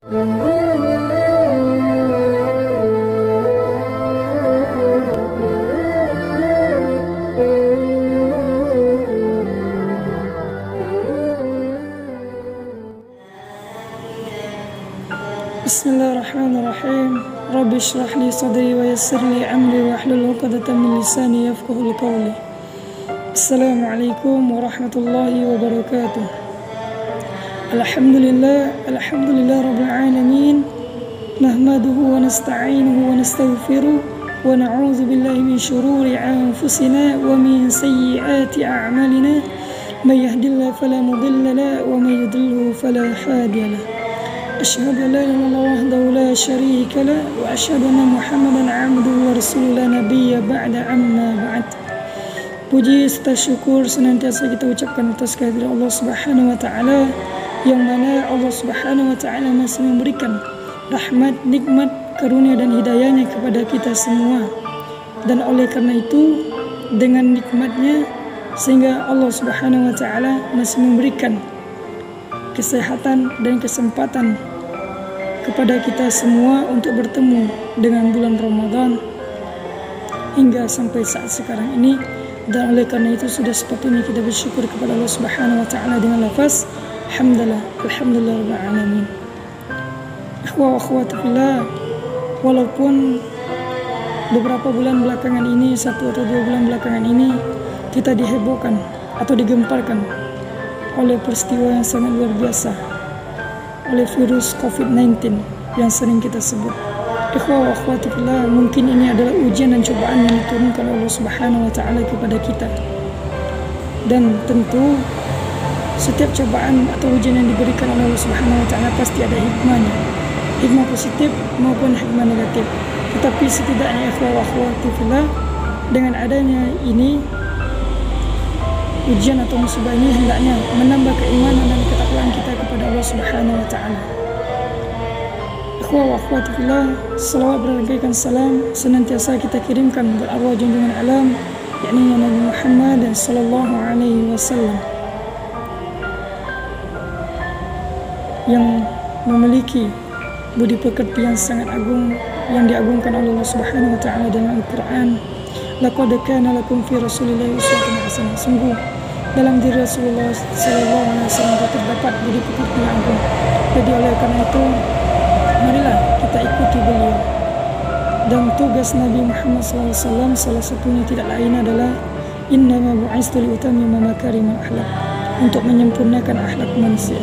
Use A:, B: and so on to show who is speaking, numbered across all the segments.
A: Bismillahirrahmanirrahim. Rabbi shrah li sadri wa yassir li amri wa hlul 'uqdatam min lisani yafqahu qawli. Assalamualaikum warahmatullahi wabarakatuh. Alhamdulillah rabbil alamin. Nahmaduhu wa nasta'inuhu wa nastaghfiruh wa na'udzu billahi min shururi anfusina wa min sayyiati a'malina. May yahdihillahu fala mudilla lahu wa may yudlilhu fala hadiya lahu. أشهد أن لا إله إلا الله وحده لا شريك له وأشهد أن محمدا عبده ورسوله لا نبي بعد أما بعد. Puji serta syukur senantiasa kita ucapkan atas kehadirat Allah Subhanahu wa taala, yang mana Allah Subhanahu wa taala masih memberikan rahmat, nikmat, karunia dan hidayahnya kepada kita semua. Dan oleh karena itu, dengan nikmatnya sehingga Allah Subhanahu wa taala masih memberikan kesehatan dan kesempatan kepada kita semua untuk bertemu dengan bulan Ramadan hingga sampai saat sekarang ini. Dan oleh karena itu sudah sepatutnya kita bersyukur kepada Allah Subhanahu wa taala dengan lafaz alhamdulillah rabbil alamin. Ikhwah wa akhwat fillah, walaupun beberapa bulan belakangan ini, 1 atau 2 bulan belakangan ini, kita dihebohkan atau digemparkan oleh peristiwa yang sangat luar biasa, oleh virus COVID-19 yang sering kita sebut. Ikhwah wa akhwati fillah, mungkin ini adalah ujian dan cobaan yang diturunkan Allah Subhanahu wa taala kepada kita. Dan tentu setiap cobaan atau ujian yang diberikan oleh Allah Subhanahu wa taala pasti ada hikmahnya, hikmah positif maupun hikmah negatif. Tetapi setidaknya ikhwah wa akhwati fillah, dengan adanya ini ujian atau musibah ini hendaknya menambah keimanan dan ketakwaan kita kepada Allah Subhanahu wa taala. Ikhwah wa akhwati fillah, salawat berangkaikan salam senantiasa kita kirimkan berarwah junjungan alam, yakni Nabi Muhammad sallallahu alaihi wasallam, yang memiliki budi pekerti yang sangat agung yang diagungkan oleh Allah Subhanahu wa taala dalam Al-Qur'an. Laqad kana lakum fi Rasulillahi uswatun hasanah. Sungguh dalam diri Rasulullah sallallahu alaihi wasallam terdapat budi pekerti yang agung. Jadi oleh karena itu, marilah kita ikuti beliau. Dan tugas Nabi Muhammad sallallahu alaihi wasallam salah satunya tidak lain adalah innama bu'istu liutammima makarimal akhlaq, untuk menyempurnakan akhlak manusia.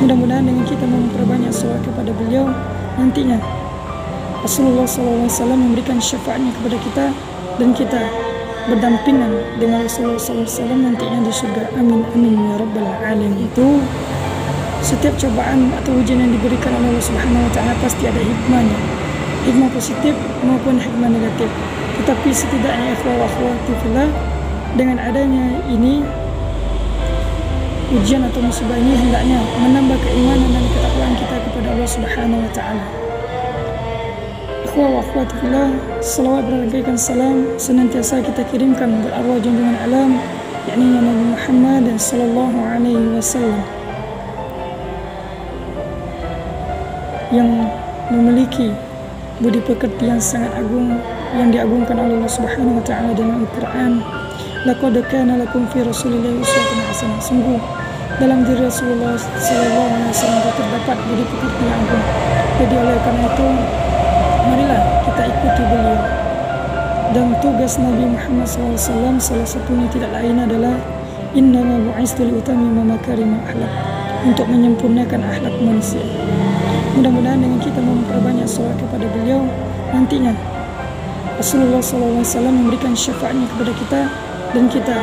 A: Mudah-mudahan dengan kita memperbanyak selawat kepada beliau, nantinya Rasulullah sallallahu alaihi wasallam memberikan syafaatnya kepada kita dan kita berdampingan dengan Rasulullah SAW nantinya di surga. Amin amin ya rabbal alamin. Itu setiap cobaan atau ujian yang diberikan oleh Allah Subhanahu wa taala pasti ada hikmahnya, hikmah positif maupun hikmah negatif. Tetapi setidaknya ikhwah wa akhwati fillah, dengan adanya ini ujian atau musibah ini hendaknya menambah keimanan dan ketakwaan kita kepada Allah Subhanahu wa taala. Ikhwah wa akhwati fillah, salawat berangkaikan salam senantiasa kita kirimkan berarwah junjungan alam, yakni Nabi Muhammad sallallahu alaihi wasallam, yang memiliki budi pekerti yang sangat agung yang diagungkan oleh Allah Subhanahu wa taala dalam Al-Qur'an. Laqad kana lakum fi Rasulillahi uswatun hasanah. Sungguh dalam diri Rasulullah sallallahu alaihi wasallam terdapat budi pekerti yang agung. Jadi oleh karena itu, marilah kita ikuti beliau. Dan tugas Nabi Muhammad SAW salah satunya tidak lain adalah innama bu'istu liutammima makarimal akhlaq, untuk menyempurnakan akhlak manusia. Mudah-mudahan dengan kita memperbanyak selawat kepada beliau, nantinya Rasulullah SAW memberikan syafaatnya kepada kita dan kita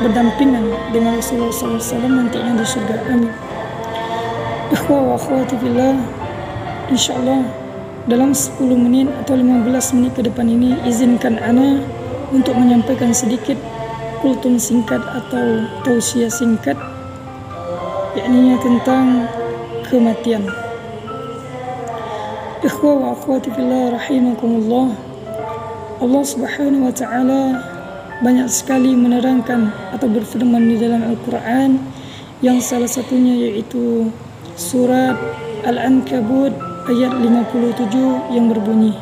A: berdampingan dengan Rasulullah SAW nantinya di surga. Amin. Ikhwah wa akhwati fillah, insyaallah dalam 10 menit atau 15 menit ke depan ini, izinkan ana untuk menyampaikan sedikit kultum singkat atau tausiah singkat, yakni tentang kematian. Ikhwah wa akhwati fillah rahimakumullah, Allah Subhanahu wa taala banyak sekali menerangkan atau berfirman di dalam Al-Quran, yang salah satunya yaitu surat Al-Ankabut ayat 57 yang berbunyi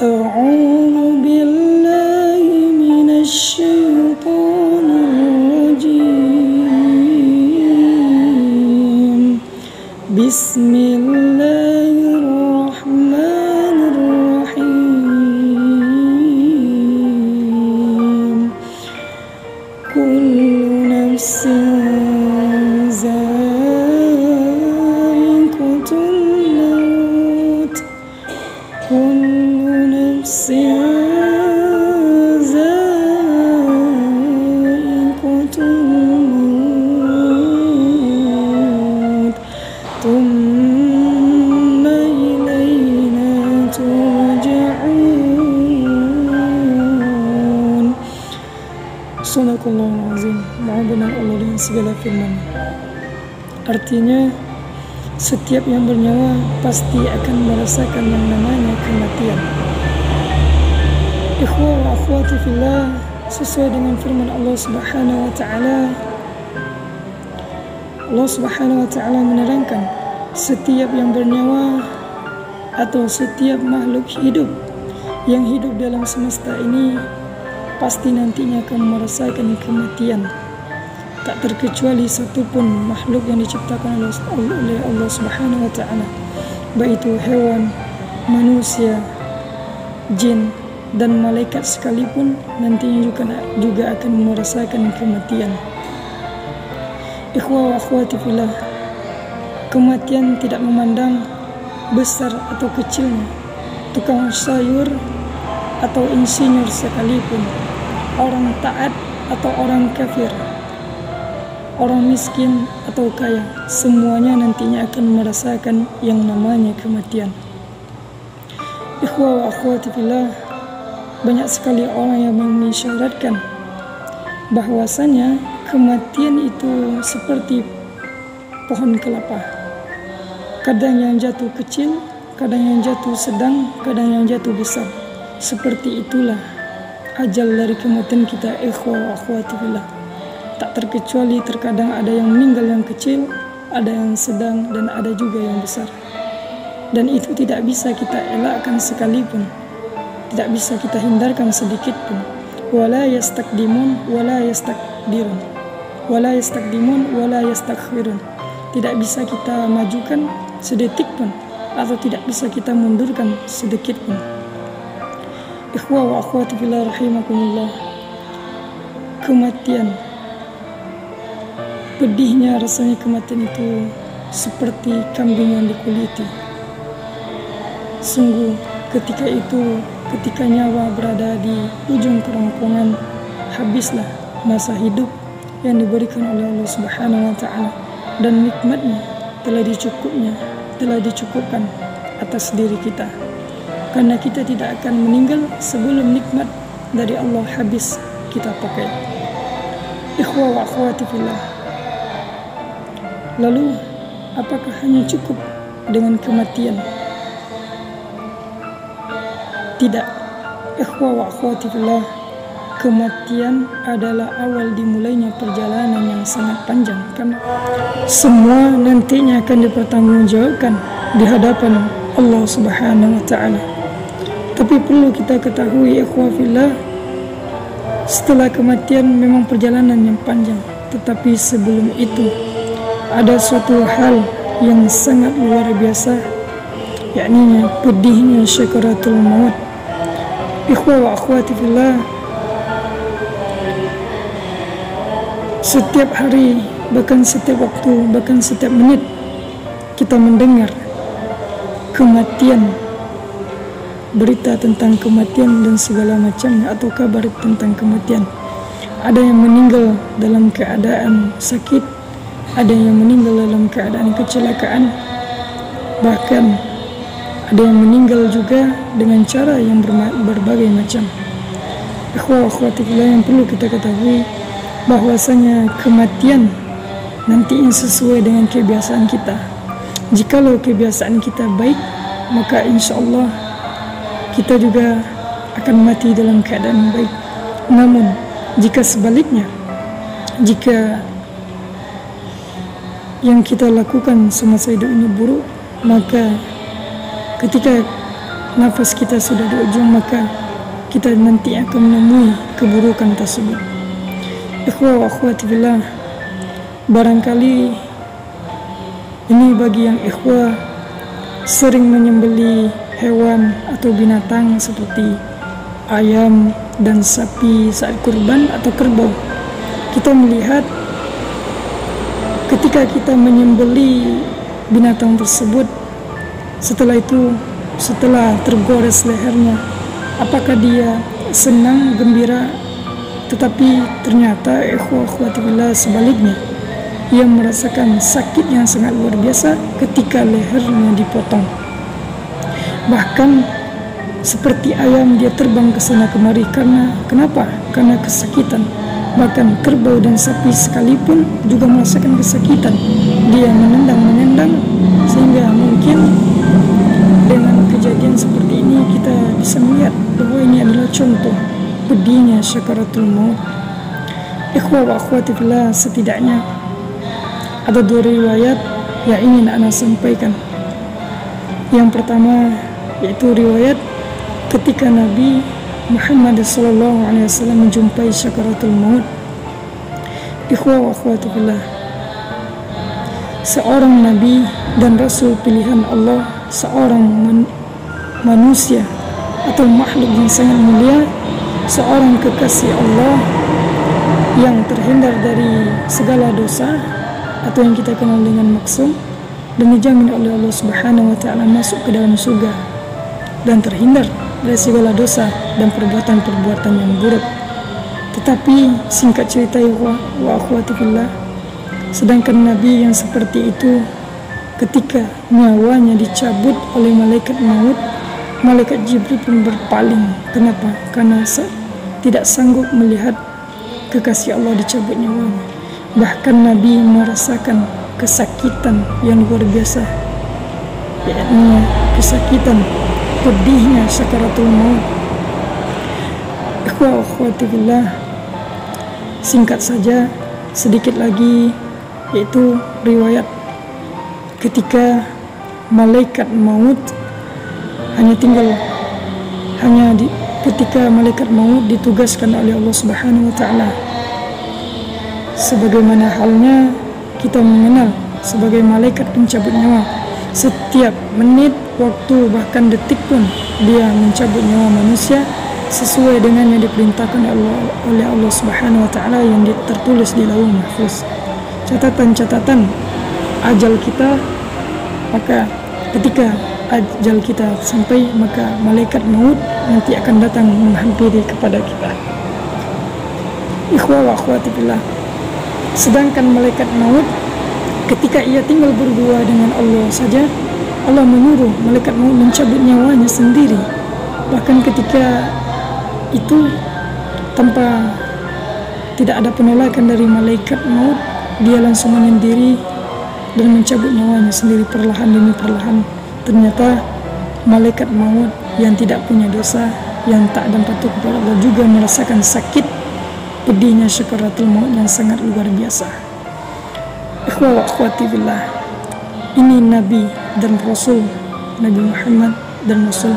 A: A'udzu billahi minasy syaithanir rajim. Bismillahirrahmanirrahim. Kullu nafsin za'iqatul maut. Kullu nafsin za'iqatul maut. Thumma ilayna turja'un. Sadaqallahul azim. Maha benar Allah dengan segala firman. Artinya, setiap yang bernyawa pasti akan merasakan yang namanya kematian. Ikhwah wa akhwati fillah, sesuai dengan firman Allah Subhanahu wa taala, Allah Subhanahu wa taala menerangkan setiap yang bernyawa atau setiap makhluk hidup yang hidup dalam semesta ini pasti nantinya akan merasakan kematian. Tak terkecuali satupun makhluk yang diciptakan oleh Allah Subhanahu wa taala, baik itu hewan, manusia, jin dan malaikat sekalipun nantinya juga akan merasakan kematian. Ikhwah wa akhwati fillah, kematian tidak memandang besar atau kecilnya, tukang sayur atau insinyur sekalipun, orang taat atau orang kafir, orang miskin atau kaya, semuanya nantinya akan merasakan yang namanya kematian. Ikhwah wa akhwati fillah, banyak sekali orang yang mengisyaratkan bahwasanya kematian itu seperti pohon kelapa. Kadang yang jatuh kecil, kadang yang jatuh sedang, kadang yang jatuh besar. Seperti itulah ajal dari kematian kita, ikhwah wa akhwati fillah. Tak terkecuali terkadang ada yang meninggal yang kecil, ada yang sedang, dan ada juga yang besar. Dan itu tidak bisa kita elakkan sekalipun, tidak bisa kita hindarkan sedikit pun. Wala yastakdimun wala yastakbirun, wala yastakdimun wala yastakhirun. Tidak bisa kita majukan sedetik pun, atau tidak bisa kita mundurkan sedikit pun. Ikhwah wa akhwati fillah rahimakumullah, kematian, pedihnya rasanya kematian itu seperti kambing yang dikuliti. Sungguh ketika nyawa berada di ujung kerongkongan, habislah masa hidup yang diberikan oleh Allah Subhanahu wa taala, dan nikmatnya telah dicukupkan atas diri kita. Karena kita tidak akan meninggal sebelum nikmat dari Allah habis kita pakai. Ikhwah wa akhwati fillah, lalu apakah hanya cukup dengan kematian? Tidak. Ikhwah wa akhwati fillah, kematian adalah awal dimulainya perjalanan yang sangat panjang, karena semua nantinya akan dipertanggungjawabkan di hadapan Allah Subhanahu wa taala. Tapi perlu kita ketahui, ikhwah fillah, setelah kematian memang perjalanan yang panjang, tetapi sebelum itu ada suatu hal yang sangat luar biasa, yakni pedihnya syakaratul maut. Ikhwah wa akhwati fillah, setiap hari, bahkan setiap waktu, bahkan setiap menit kita mendengar kematian, berita tentang kematian dan segala macamnya, atau kabar tentang kematian. Ada yang meninggal dalam keadaan sakit, ada yang meninggal dalam keadaan kecelakaan, bahkan ada yang meninggal juga dengan cara yang berbagai macam. Ikhwah akhwati fillah, yang perlu kita ketahui bahwasanya kematian nantinya sesuai dengan kebiasaan kita. Jikalau kebiasaan kita baik, maka insya Allah kita juga akan mati dalam keadaan baik. Namun jika sebaliknya, jika yang kita lakukan semasa hidup ini buruk, maka ketika nafas kita sudah di ujung, maka kita nanti akan menemui keburukan tersebut. Ikhwah wa akhwati billah, barangkali ini bagi yang ikhwah sering menyembelih hewan atau binatang seperti ayam dan sapi saat kurban atau kerbau. Kita melihat ketika kita menyembelih binatang tersebut, setelah tergores lehernya, apakah dia senang, gembira? Tetapi ternyata ikhwati billah sebaliknya, ia merasakan sakit yang sangat luar biasa ketika lehernya dipotong. Bahkan seperti ayam dia terbang ke sana kemari kenapa? Karena kesakitan. Bahkan kerbau dan sapi sekalipun juga merasakan kesakitan. Dia menendang sehingga mungkin dengan kejadian seperti ini kita bisa melihat bahwa ini adalah contoh pedihnya syakaratul maut. Ikhwah wa akhwati fillah, setidaknya ada 2 riwayat yang ingin ana sampaikan. Yang pertama yaitu riwayat ketika Nabi Muhammad SAW menjumpai syakaratul maut. Ikhwah wa akhwati fillah, seorang Nabi dan Rasul pilihan Allah, seorang manusia atau makhluk yang sangat mulia, seorang kekasih Allah yang terhindar dari segala dosa atau yang kita kenal dengan maksum, dan dijamin oleh Allah Subhanahu wa Ta'ala masuk ke dalam surga dan terhindar dari segala dosa dan perbuatan-perbuatan yang buruk. Tetapi singkat cerita wa akhwati fillah, sedangkan Nabi yang seperti itu ketika nyawanya dicabut oleh malaikat maut, malaikat Jibril pun berpaling. Kenapa? Karena tidak sanggup melihat kekasih Allah dicabut nyawanya. Bahkan Nabi merasakan kesakitan yang luar biasa, yakni kesakitan pedihnya sakaratul maut. Ikhwah akhwati billah, singkat saja sedikit lagi, yaitu riwayat ketika malaikat maut ketika malaikat maut ditugaskan oleh Allah Subhanahu wa Ta'ala. Sebagaimana halnya kita mengenal sebagai malaikat pencabut nyawa, setiap menit, waktu, bahkan detik pun dia mencabut nyawa manusia sesuai dengan yang diperintahkan oleh Allah Subhanahu wa Ta'ala yang tertulis di Lauhul Mahfuz. Catatan-catatan ajal kita, maka ketika ajal kita sampai, maka malaikat maut nanti akan datang menghampiri kepada kita. Ikhwah wa akhwati billah, sedangkan malaikat maut ketika ia tinggal berdua dengan Allah saja, Allah menyuruh malaikat maut mencabut nyawanya sendiri. Bahkan ketika itu tidak ada penolakan dari malaikat maut, dia langsung menyendiri dan mencabut nyawanya sendiri perlahan demi perlahan. Ternyata malaikat maut yang tidak punya dosa, yang tak dan patuh kepada Allah, juga merasakan sakit pedihnya syakaratul maut yang sangat luar biasa. Ikhwah wa akhwati billah, ini Nabi dan Rasul, Nabi Muhammad dan Rasul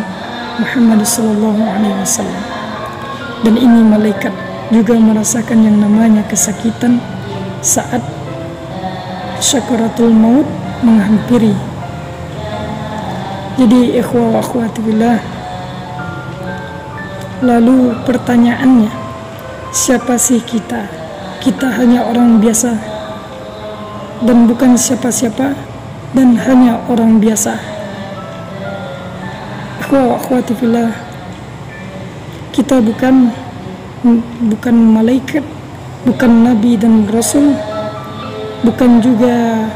A: Muhammad sallallahu alaihi wasallam. Dan ini malaikat juga merasakan yang namanya kesakitan saat syakaratul maut menghampiri. Jadi ikhwah wa akhwati billah, lalu pertanyaannya, siapa sih kita? Kita hanya orang biasa dan bukan siapa-siapa, dan hanya orang biasa. Ikhwah wa akhwati billah, kita bukan malaikat, bukan nabi dan rasul, bukan juga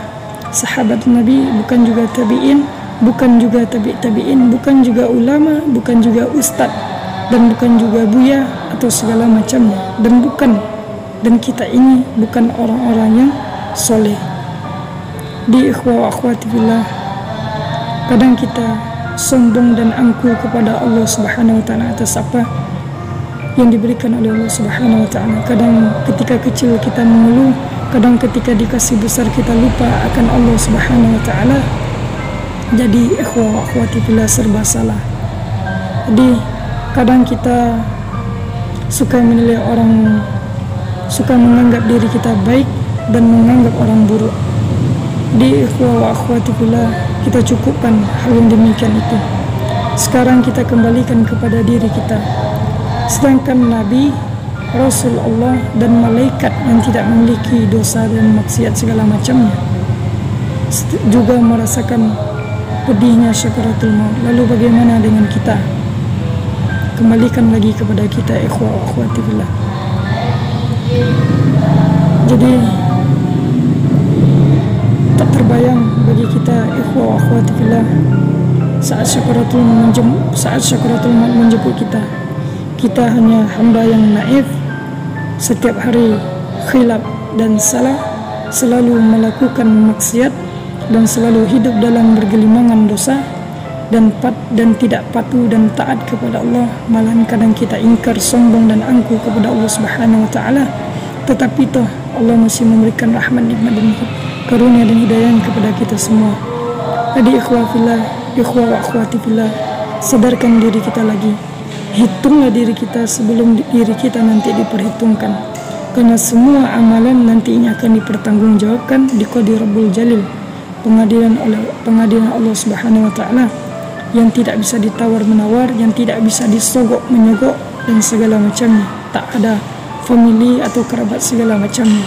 A: sahabat Nabi, bukan juga tabi'in, bukan juga tabi'in, bukan juga ulama, bukan juga ustadz, dan bukan juga buya atau segala macamnya, dan kita ini bukan orang-orang yang soleh. Di ikhwah akhwati billah, kadang kita sombong dan angkuh kepada Allah Subhanahu wa Ta'ala atas apa yang diberikan oleh Allah Subhanahu wa Ta'ala. Kadang ketika kecil kita mengeluh Kadang ketika dikasih besar kita lupa akan Allah Subhanahu wa Ta'ala. Jadi ikhwah wa akhwati fillah serba salah. Jadi kadang kita suka menilai orang, suka menganggap diri kita baik dan menganggap orang buruk. Di ikhwah wa akhwati fillah, kita cukupkan hal yang demikian itu. Sekarang kita kembalikan kepada diri kita. Sedangkan Nabi, Rasulullah dan malaikat yang tidak memiliki dosa dan maksiat segala macamnya juga merasakan pedihnya syakaratul maut. Lalu bagaimana dengan kita? Kembalikan lagi kepada kita ikhwah wa akhwati fillah. Jadi tak terbayang bagi kita ikhwah wa akhwati fillah saat syakaratul maut menjemput kita. Kita hanya hamba yang naif, setiap hari khilaf dan salah, selalu melakukan maksiat dan selalu hidup dalam bergelimangan dosa dan tidak patuh dan taat kepada Allah. Malahan kadang kita ingkar, sombong dan angkuh kepada Allah Subhanahu wa Ta'ala. Tetapi toh Allah masih memberikan rahmat, nikmat dan karunia dan hidayah kepada kita semua. Jadi ikhwah fillah, ikhwah wa akhwati fillah, sadarkan diri kita lagi. Hitunglah diri kita sebelum diri kita nanti diperhitungkan. Karena semua amalan nantinya akan dipertanggungjawabkan di Qadi Rabbul Jalil, pengadilan Allah Subhanahu wa Ta'ala, yang tidak bisa ditawar-menawar, yang tidak bisa disogok menyogok dan segala macamnya. Tak ada famili atau kerabat segala macamnya.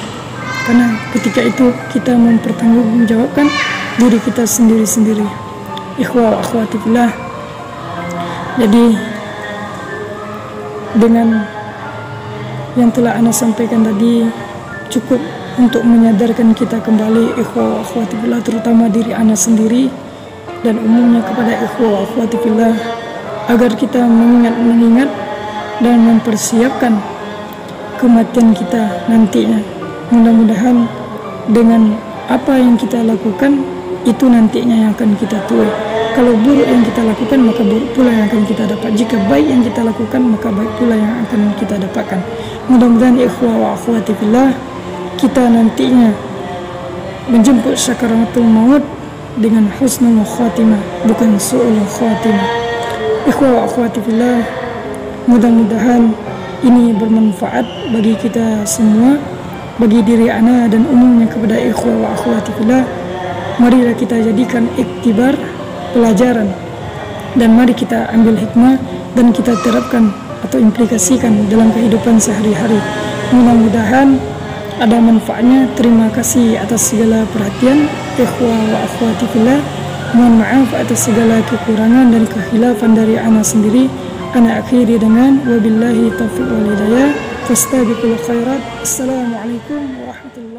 A: Karena ketika itu kita mempertanggungjawabkan diri kita sendiri-sendiri. Ikhwah wa akhwati fillah. Jadi dengan yang telah ana sampaikan tadi cukup untuk menyadarkan kita kembali ikhwah wa akhwati fillah, terutama diri ana sendiri dan umumnya kepada ikhwah wa akhwati fillah, agar kita mengingat dan mempersiapkan kematian kita nantinya. Mudah-mudahan dengan apa yang kita lakukan itu nantinya yang akan kita tuai. Kalau buruk yang kita lakukan, maka buruk pula yang akan kita dapat. Jika baik yang kita lakukan, maka baik pula yang akan kita dapatkan. Mudah-mudahan ikhwah wa akhwati fillah, kita nantinya menjemput syakaratul maut dengan husnul khatimah, bukan su'ul khatimah. Ikhwah wa akhwati fillah, mudah-mudahan ini bermanfaat bagi kita semua, bagi diri ana dan umumnya kepada ikhwah wa akhwati fillah. Marilah kita jadikan iktibar, pelajaran, dan mari kita ambil hikmah dan kita terapkan atau implikasikan dalam kehidupan sehari-hari. Mudah-mudahan ada manfaatnya. Terima kasih atas segala perhatian ikhwah wa akhwati fillah. Mohon maaf atas segala kekurangan dan kekhilafan dari ana sendiri. Ana akhiri dengan wabillahi taufiq wal hidayah. Fastabiqul khairat. Assalamualaikum warahmatullahi wabarakatuh.